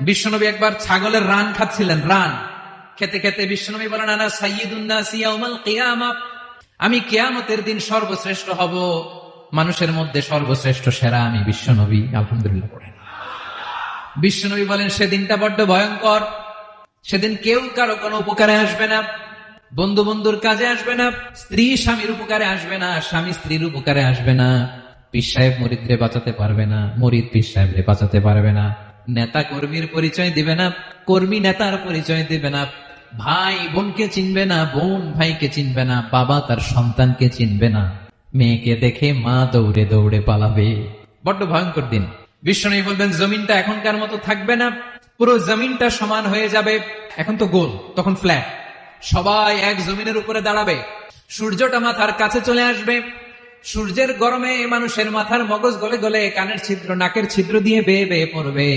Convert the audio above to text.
বিশ্বনবী একবার ছাগলের রান খাচ্ছিলেন। রান খেতে খেতে বিশ্বনবী বলেন, আনা সাইয়্যিদুন নাসি ইয়াউমাল কিয়ামা, আমি কিয়ামতের দিন সর্বশ্রেষ্ঠ হব, মানুষের মধ্যে সর্বশ্রেষ্ঠ সেরা আমি বিশ্বনবী। আলহামদুলিল্লাহ পড়েন। বিশ্বনবী বলেন, সেদিনটা বড্ড ভয়ঙ্কর। সেদিন কেউ কারো কোনো উপকারে আসবে না, বন্ধু বন্ধুর কাজে আসবে না, স্ত্রী স্বামীর উপকারে আসবে না, স্বামী স্ত্রীর উপকারে আসবে না, পীর সাহেব মুরিদরে বাঁচাতে পারবে না, মুরিদ পীর সাহেবরে বাঁচাতে পারবে না, নেতা কর্মীর পরিচয় দিবে না, কর্মী নেতার পরিচয় দিবে না, ভাই বোনকে চিনবে না, বোন ভাইকে চিনবে না, বাবা তার সন্তানকে চিনবে না, মেয়েকে দেখে মা দৌড়ে দৌড়ে পালাবে। বড্ড ভয়ঙ্কর দিন। বিশ্বনবী বলবেন, জমিনটা এখনকার মতো থাকবে না, পুরো জমিনটা সমান হয়ে যাবে। এখন তো গোল, তখন ফ্ল্যাট। সবাই এক জমিনের উপরে দাঁড়াবে, সূর্যটা মাথার কাছে চলে আসবে, সূর্যের গরমে মানুষের মাথার মগজ গলে গলে কানের ছিদ্র নাকের ছিদ্র দিয়ে বেয়ে বেয়ে পড়বে।